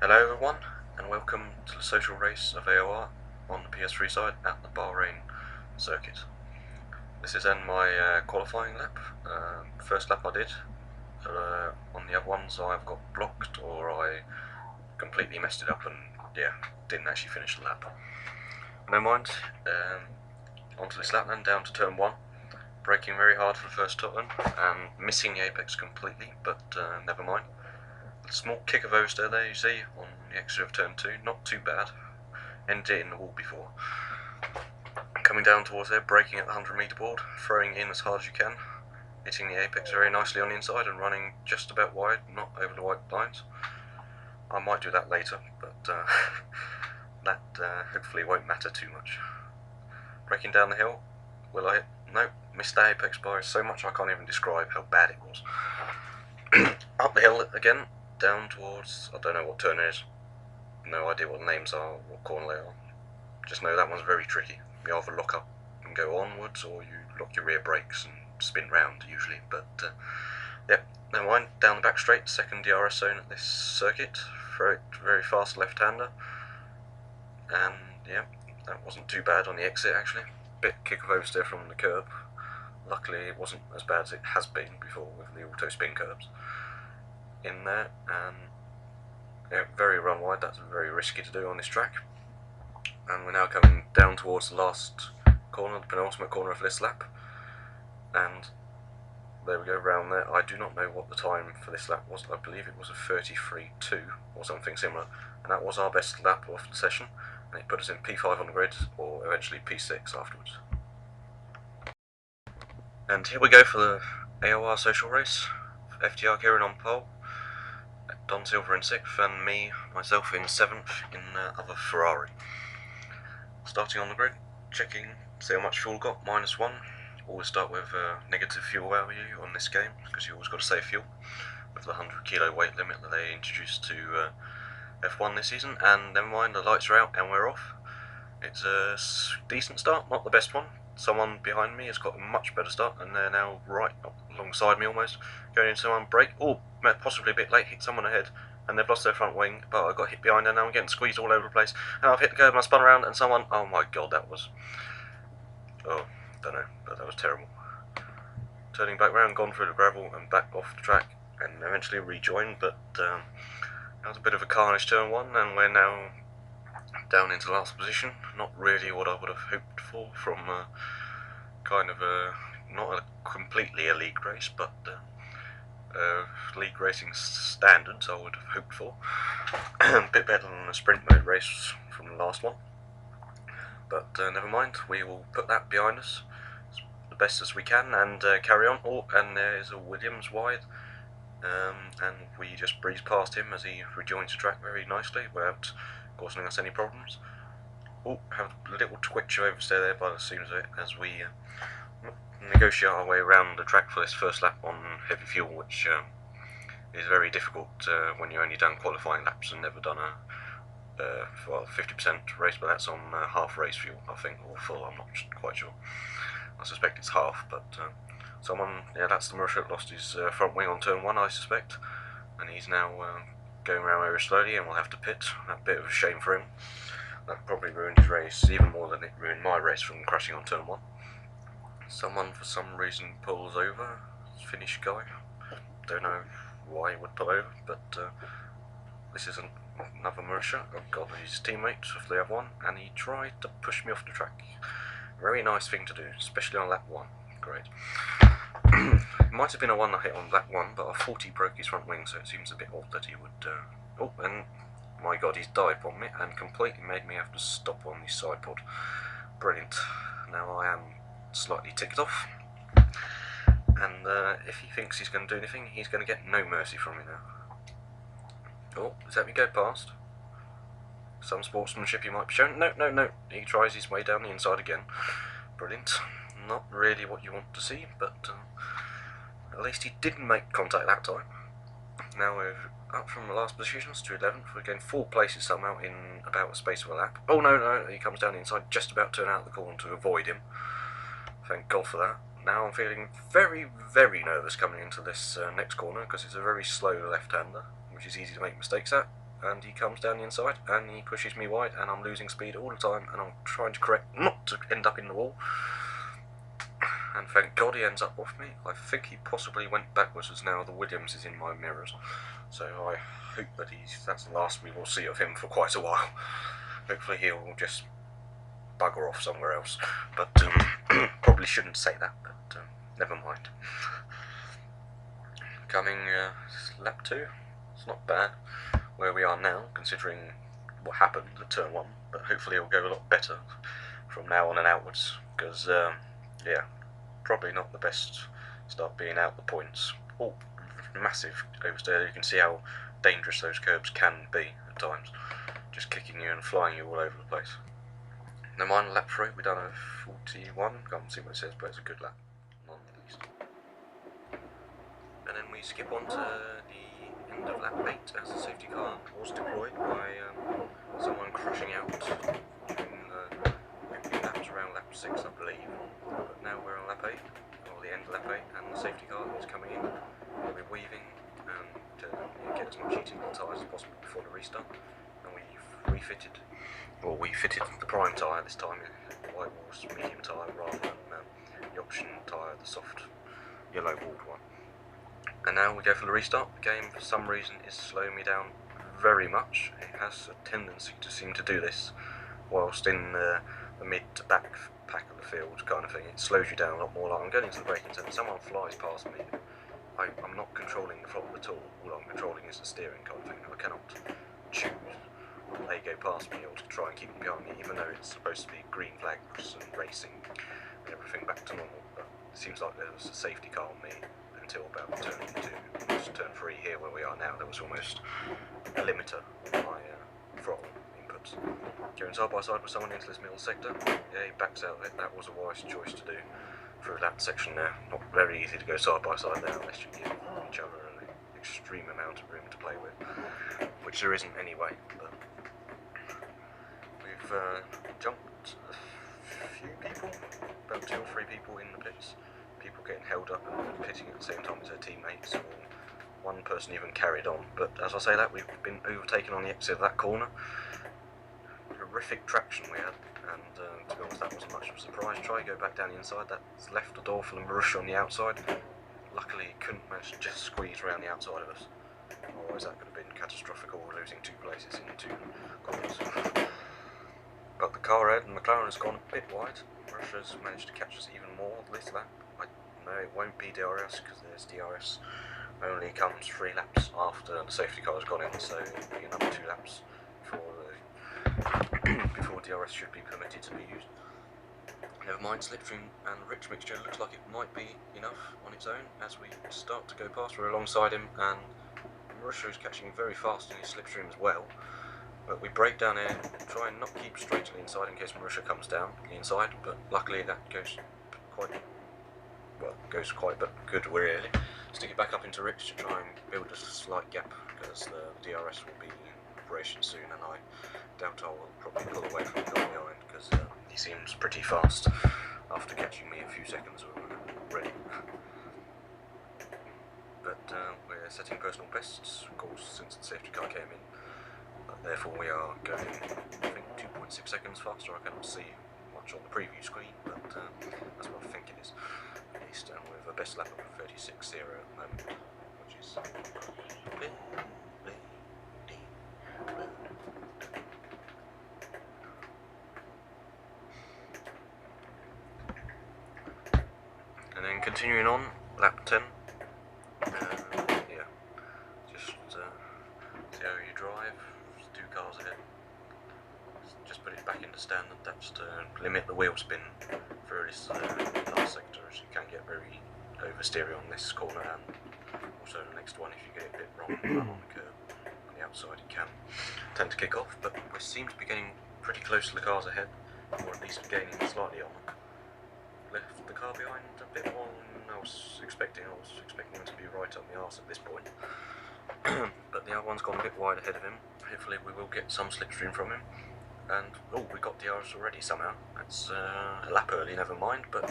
Hello everyone, and welcome to the social race of AOR on the PS3 side at the Bahrain circuit. This is then my qualifying lap. First lap I did. On the other ones I've got blocked or I completely messed it up and didn't actually finish the lap. No mind. Onto this lap then, down to turn 1. Braking very hard for the first turn and missing the apex completely, but never mind. Small kick of oversteer there you see on the exit of turn 2, not too bad. Ended it in the wall before. Coming down towards there, braking at the 100 metre board, throwing in as hard as you can, hitting the apex very nicely on the inside and running just about wide, not over the white lines. I might do that later, but that hopefully won't matter too much. Braking down the hill, will I hit? No, missed the apex by so much I can't even describe how bad it was. Up the hill again, down towards, I don't know what turn it is, no idea what the names are, what corner they are. Just know that one's very tricky. You either lock up and go onwards, or you lock your rear brakes and spin round usually. But never mind. Down the back straight, second DRS zone at this circuit. Throw it very fast left-hander, and yeah, that wasn't too bad on the exit actually. Bit kick of oversteer from the curb. Luckily, it wasn't as bad as it has been before with the auto spin curbs in there, and yeah, very run wide. That's very risky to do on this track. And we're now coming down towards the last corner, the penultimate corner of this lap, and there we go, round there. I do not know what the time for this lap was. I believe it was a 33.2 or something similar, and that was our best lap of the session, and it put us in P5 on the grid, or eventually P6 afterwards. And here we go for the AOR social race. FTR Kieran on pole, Don Silver in 6th, and myself in 7th in the other Ferrari. Starting on the grid, checking, see how much fuel got, -1. Always start with negative fuel value on this game, because you always got to save fuel, with the 100 kilo weight limit that they introduced to F1 this season. And never mind, the lights are out and we're off. It's a decent start, not the best one. Someone behind me has got a much better start, and they're now right alongside me almost. Going into someone, brake, possibly a bit late, hit someone ahead, and they've lost their front wing, but I got hit behind and now I'm getting squeezed all over the place, and I've hit the curb and I spun around and someone, oh my god, that was, don't know, but that was terrible. Turning back round, gone through the gravel and back off the track, and eventually rejoined, but that was a bit of a carnage turn 1, and we're now down into last position. Not really what I would have hoped for from kind of not a completely a league race, but league racing standards I would have hoped for. A bit better than the sprint mode race from the last one, but never mind, we will put that behind us as the best as we can and carry on. And there is a Williams wide, and we just breeze past him as he rejoins the track very nicely without causing us any problems. Have a little twitch of oversteer there by the seams of it as we negotiate our way around the track for this first lap on heavy fuel, which is very difficult when you've only done qualifying laps and never done a 50% race, but that's on half race fuel, I think, or full, I'm not quite sure. I suspect it's half, but that's the Murray lost his front wing on turn 1, I suspect, and he's now going around very slowly and will have to pit. That's a bit of a shame for him. That probably ruined his race even more than it ruined my race from crashing on turn 1. Someone for some reason pulls over, Finnish guy. Don't know why he would pull over, but this is another Marisha. I've got his teammate of the other one, and he tried to push me off the track. Very nice thing to do, especially on lap 1. Great. It might have been a one I hit on lap 1, but I thought he broke his front wing, so it seems a bit odd that he would. And my god, he's dived on me and completely made me have to stop on the side pod. Brilliant. Now I am slightly ticked off, and if he thinks he's going to do anything, he's going to get no mercy from me now. Does that me go past? Some sportsmanship he might be shown. No, he tries his way down the inside again. Brilliant. Not really what you want to see, but at least he didn't make contact that time. Now we're up from the last positions to 11th. We're going 4 places somehow in about a space of a lap. Oh no, he comes down the inside, just about to turn out the corner to avoid him. Thank God for that. Now I'm feeling very, very nervous coming into this next corner, because it's a very slow left-hander, which is easy to make mistakes at. and he comes down the inside and he pushes me wide, and I'm losing speed all the time, and I'm trying to correct not to end up in the wall, and thank God he ends up off me. I think he possibly went backwards, as now the Williams is in my mirrors, so I hope that that's the last we will see of him for quite a while. Hopefully he'll just bugger off somewhere else, but probably shouldn't say that, but never mind. Coming lap 2, it's not bad where we are now, considering what happened at turn 1, but hopefully it'll go a lot better from now on and outwards, because yeah, probably not the best start being out the points. Oh, massive oversteer. You can see how dangerous those curbs can be at times, just kicking you and flying you all over the place. Never mind, lap 3, we've done a 41, can't see what it says, but it's a good lap, none the least. And then we skip on to the end of lap 8 as the safety car was deployed by someone crashing out during the opening laps around lap 6, I believe. But now we're on lap 8, or the end of lap 8, and the safety car is coming in. We're weaving to get as much heating on the tyres as possible before the restart, and we fitted the prime tyre this time, the white walls medium tyre rather than the option tyre, the soft yellow walled one. And now we go for the restart. The game, for some reason, is slowing me down very much. It has a tendency to seem to do this whilst in the mid to back pack of the field kind of thing. It slows you down a lot more. Like I'm going into the braking zone, someone flies past me. I'm not controlling the throttle at all. All I'm controlling is the steering kind of thing. I cannot choose when they go past me or to try and keep them behind me, even though it's supposed to be green flags and racing and everything back to normal. But it seems like there was a safety car on me until about turn 3 here where we are now. There was almost a limiter on my throttle inputs. Going side by side with someone into this middle sector, yeah, he backs out of it. That was a wise choice to do through that section there. Not very easy to go side by side there unless you give each other an extreme amount of room to play with, which there isn't anyway. But we've jumped a few people, about 2 or 3 people in the pits. People getting held up and pitting at the same time as their teammates, or one person even carried on. But as I say that, we've been overtaken on the exit of that corner. Horrific traction we had, and to be honest, that wasn't much of a surprise. Try to go back down the inside, that's left the door for the Marussia on the outside. Luckily, he couldn't manage to just squeeze around the outside of us. Otherwise, that could have been catastrophic, or losing 2 places in 2 corners. But the car ahead, and McLaren has gone a bit wide. Marussia's managed to catch us even more this lap. No, it won't be DRS, because there's DRS only comes 3 laps after the safety car has gone in, so it'll be another 2 laps before DRS should be permitted to be used. Never mind, slipstream and rich mixture looks like it might be enough on its own as we start to go past. We're alongside him, and Marussia is catching very fast in his slipstream as well. But we break down here, try and not keep straight to the inside in case Marussia comes down the inside, but luckily that goes quite but good really. Stick it back up into Rich to try and build a slight gap, because the DRS will be in operation soon, and I doubt I will probably pull away from the guy behind, because he seems pretty fast after catching me a few seconds already. But we're setting personal bests, of course, since the safety car came in. Therefore we are going, I think, 2.6 seconds faster. I cannot see much on the preview screen, but that's what I think it is. At least, and with a best lap of 36.0 at the moment, which is and then continuing on, lap 10. Yeah, just see how you drive. 2 cars ahead. Just put it back into standard. That's to limit the wheel spin through this last sector, as you can get very oversteery on this corner, and also the next one if you get it a bit wrong on the curb. On the outside it can tend to kick off, but we seem to be getting pretty close to the cars ahead, or at least gaining slightly on them. Left the car behind a bit more than I was expecting. I was expecting him to be right on the arse at this point. But the other one's gone a bit wide ahead of him. Hopefully we will get some slipstream from him. And, oh, we got DRS already somehow. That's a lap early, never mind, but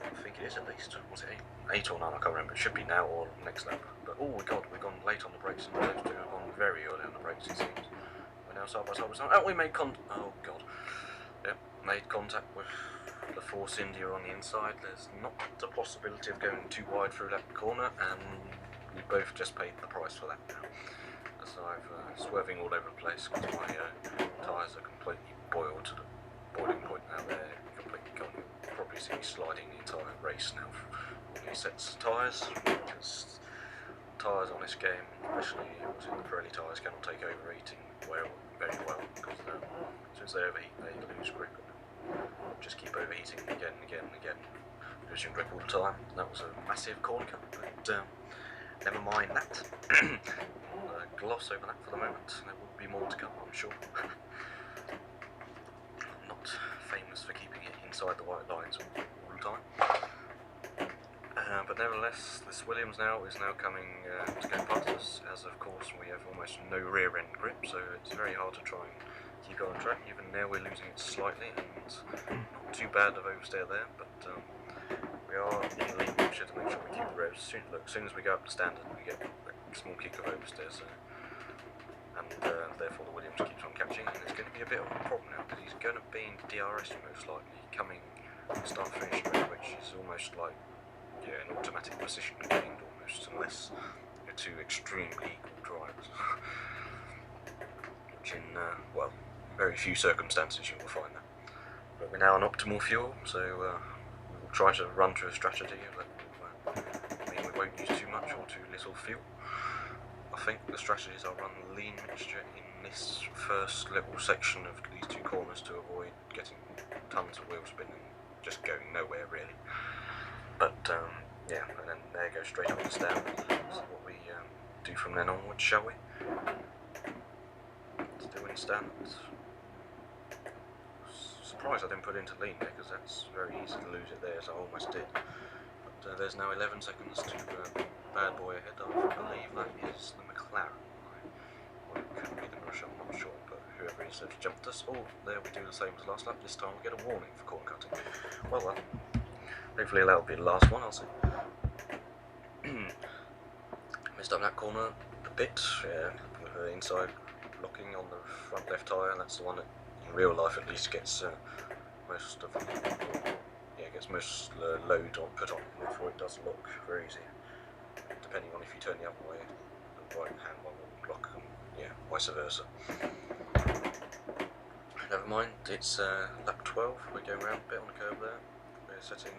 I think it is at least. Was it 8 or 9? I can't remember. It should be now or next lap. But oh my god, we've gone late on the brakes, and those two have gone very early on the brakes, it seems. We're now side by side with oh, we made oh god. Yep, made contact with the Force India on the inside. There's not the possibility of going too wide through that corner, and we both just paid the price for that now. As I'm swerving all over the place because my tyres are completely boiled to the boiling point now. They're completely gone. You'll probably see me sliding the entire race now on these sets of tyres, because tyres on this game, especially the Pirelli tyres, cannot take overheating very well, because as soon as they overheat they lose grip. Just keep overheating again and again and again, losing grip all the time. That was a massive corner cut, but never mind that. Gloss over that for the moment. There will be more to come, I'm sure. I'm not famous for keeping it inside the white lines all the time. But nevertheless, this Williams now is coming to go past us, as of course we have almost no rear end grip, so it's very hard to try and keep it on track. Even now we're losing it slightly, and not too bad of oversteer there, but we are in lead motion to make sure we keep the road. As soon as we go up to standard, we get a small kick of oversteer, and therefore the Williams keeps on catching, and it's going to be a bit of a problem now, because he's going to be in DRS most likely, coming start-finish mode, which is almost like an automatic position gained almost, unless you're two extremely equal drivers, which in, well, very few circumstances you will find that. But we're now on optimal fuel, so we will try to run through a strategy that will mean we won't use too much or too little fuel. I think the strategies are run lean mixture in this first little section of these two corners to avoid getting tons of wheel spin and just going nowhere really. But yeah, and then there goes straight up to standard. So what we do from then onwards, shall we? Still in standards. Surprised I didn't put into lean there, because that's very easy to lose it there, as I almost did. But there's now 11 seconds to bad boy ahead. I believe that is the McLaren. Well, it could be the Rush, I'm not sure, but whoever is has jumped us. Oh, there we do the same as last lap. This time we get a warning for corner cutting. Well. Hopefully that'll be the last one, I'll see. Missed up that corner a bit, yeah, with the inside locking on the front left tyre. That's the one that in real life at least gets most of load put on before it does lock very easy. Depending on if you turn the other way, the right hand one will lock, yeah, vice versa. Never mind, it's lap 12, we're going around a bit on the curve there. Setting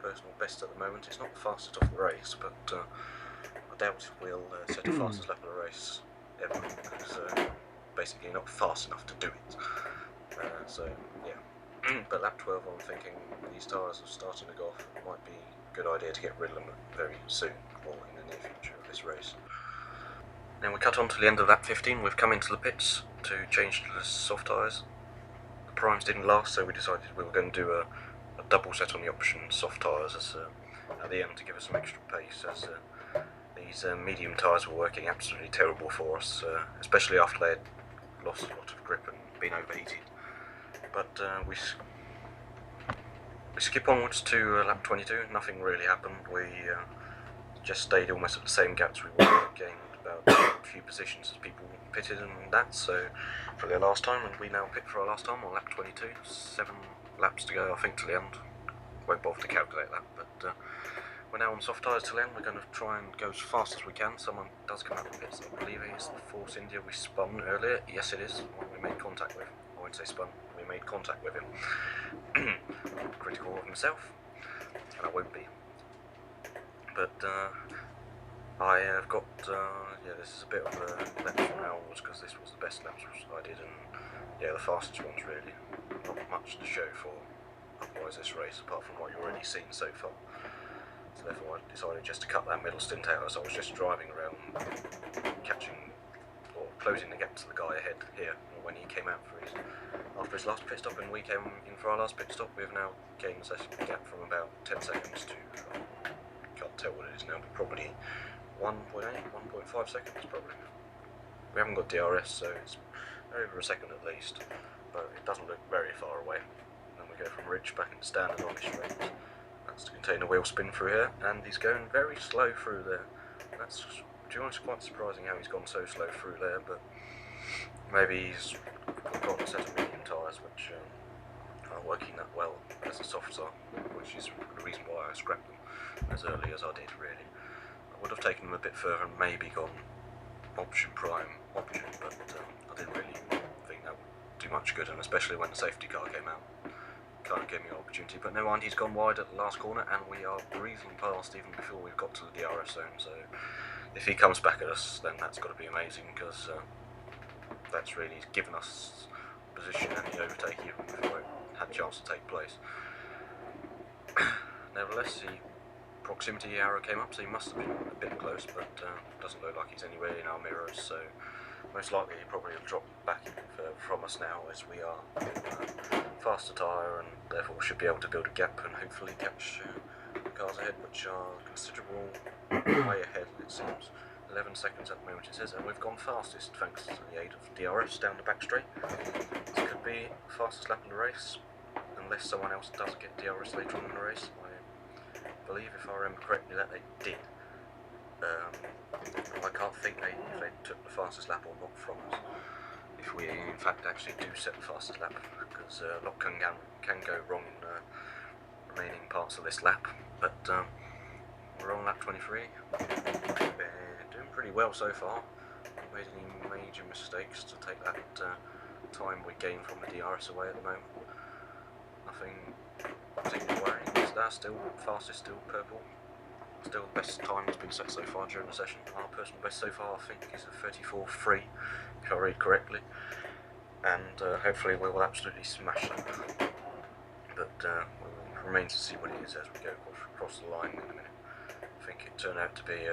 personal best at the moment. It's not the fastest off the race, but I doubt we'll set the fastest lap of the race ever, because basically not fast enough to do it. So yeah, but lap 12 I'm thinking these tyres are starting to go off. It might be a good idea to get rid of them very soon, or in the near future of this race. Now we cut on to the end of lap 15. We've come into the pits to change to the soft tyres. The primes didn't last, so we decided we were going to do a double set on the option soft tyres at the end to give us some extra pace, as these medium tyres were working absolutely terrible for us, especially after they had lost a lot of grip and been overheated. But we skip onwards to lap 22. Nothing really happened. We just stayed almost at the same gaps we were, gained about a few positions as people pitted and that, so for their last time, and we now pit for our last time on lap 22. 7 laps to go, I think, to the end. Won't bother to calculate that, but we're now on soft tyres till the end. We're going to try and go as fast as we can. Someone does come out of the pits. I believe it is the Force India we spun earlier. Yes, it is. One we made contact with. I won't say spun. We made contact with him. Critical of himself, and I won't be. But I have got, yeah, this is a bit of a lap from ours, because this was the best laps I did, and yeah, the fastest ones really. Not much to show for otherwise this race, apart from what you've already seen so far. So therefore I decided just to cut that middle stint out, as I was just driving around catching or closing the gap to the guy ahead here when he came out for after his last pit stop, and we came in for our last pit stop. We've now gained a gap from about 10 seconds to, can't tell what it is now, but probably 1.8, 1.5 seconds probably. We haven't got DRS, so it's over a second at least, but it doesn't look very far away. Then we go from ridge back into standard on this straight. That's to contain a wheel spin through here, and he's going very slow through there. That's, to be honest, quite surprising how he's gone so slow through there, but maybe he's got a set of medium tyres which aren't working that well as the softs are, which is the reason why I scrapped them as early as I did, really. I would have taken them a bit further and maybe gone option prime option, but I didn't really think that would do much good, and especially when the safety car came out, kind of gave me an opportunity. But never mind, he's gone wide at the last corner, and we are breezing past even before we've got to the DRS zone, so if he comes back at us, then that's got to be amazing, because that's really given us position and the overtake even before it had a chance to take place. Nevertheless, the proximity arrow came up, so he must have been a bit close, but doesn't look like he's anywhere in our mirrors, so most likely he probably will drop back from us now, as we are faster tyre, and therefore should be able to build a gap and hopefully catch the cars ahead, which are considerable way ahead, it seems. 11 seconds at the moment it says, and we've gone fastest thanks to the aid of DRS down the back straight. This could be the fastest lap in the race, unless someone else does get DRS later on in the race. I believe, if I remember correctly, that they did. I can't think if they took the fastest lap or not from us. If we in fact actually do set the fastest lap, because a lot can go wrong in the remaining parts of this lap. But we're on lap 23. Doing pretty well so far. Not made any major mistakes to take that time we gained from the DRS away at the moment. Nothing particularly worrying. Is that still fastest, still purple? Still the best time that's been set so far during the session. Our personal best so far, I think, is a 34.3, if I read correctly. And hopefully we will absolutely smash that. But we'll remain to see what it is as we go across the line in a minute. I think it turned out to be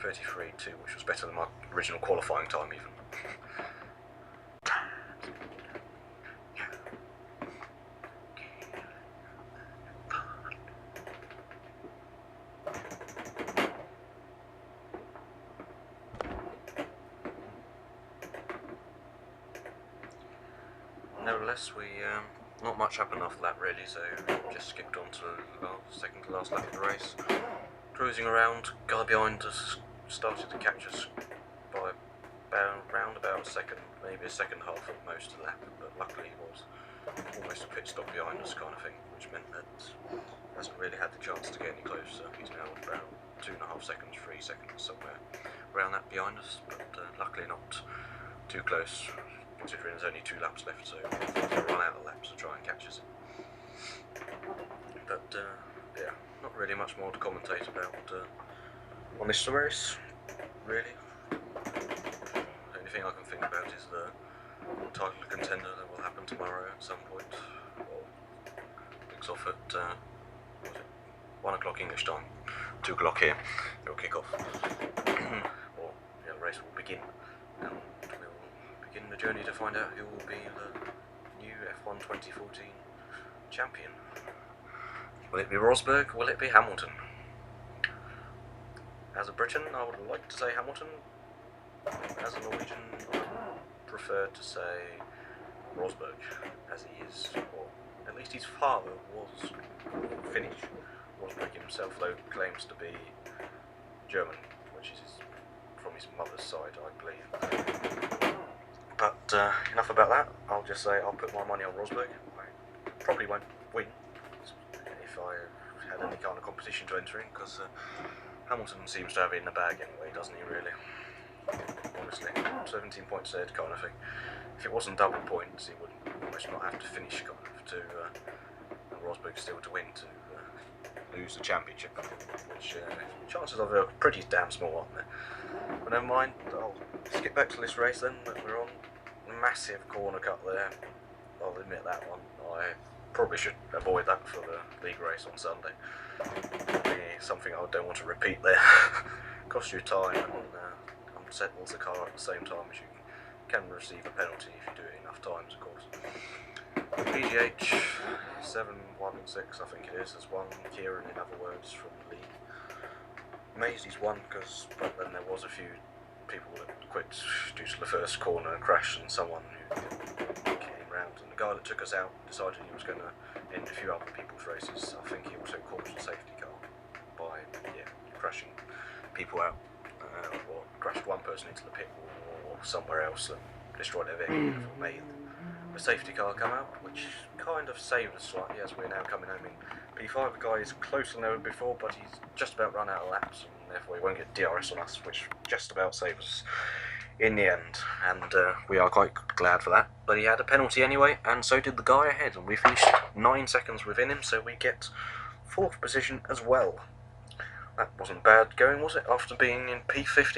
33.2, which was better than my original qualifying time even. Nevertheless, not much happened after that really, so just skipped on to the second to last lap of the race. Cruising around, guy behind us started to catch us by around about a second, maybe a second half at most of the lap, but luckily he was almost a pit stop behind us kind of thing, which meant that he hasn't really had the chance to get any closer. He's now about 2.5 seconds, 3 seconds somewhere around that behind us, but luckily not too close, considering there's only 2 laps left, so he'll run out of laps to try and catch us. But yeah, not really much more to commentate about on this race, really. The only thing I can think about is the title contender that will happen tomorrow at some point. Well, kicks off at what was it? 1 o'clock English time, 2 o'clock here. It will kick off. Or yeah, the race will begin, and we'll begin the journey to find out who will be the new F1 2014 champion. Will it be Rosberg? Will it be Hamilton? As a Briton, I would like to say Hamilton. As a Norwegian, I would prefer to say Rosberg, as he is, or at least his father was Finnish. Rosberg himself, though, claims to be German, which is from his mother's side, I believe. But enough about that. I'll just say I'll put my money on Rosberg. I probably won't win if I had any kind of competition to enter in, because Hamilton seems to have it in the bag anyway, doesn't he, really? Honestly, 17 points ahead kind of thing. If it wasn't double points, he would almost not have to finish kind of to Rosberg still to win to lose the championship, which chances of it are pretty damn small, aren't they? But never mind, I'll skip back to this race then. We're on a massive corner cut there. I'll admit that one. I probably should avoid that for the league race on Sunday. Probably something I don't want to repeat there. Costs you time and unsettles the car at the same time as you can receive a penalty if you do it enough times, of course. PGH 7-1-6, I think it is, has won. Kieran, in other words, from the league. Maisley's won because back then there was a few people that quit due to the first corner crash, and someone who came round, and the guy that took us out decided he was going to in a few other people's races. I think he also caused a safety car by crashing people out, or crashed one person into the pit wall or somewhere else and destroyed their vehicle before made the safety car come out, which kind of saved us slightly as we're now coming home in P5. The guy is closer than ever before, but he's just about run out of laps, and therefore he won't get DRS on us, which just about saves us in the end, and we are quite glad for that. But he had a penalty anyway, and so did the guy ahead, and we finished 9 seconds within him, so we get 4th position as well. That wasn't bad going, was it, after being in P50?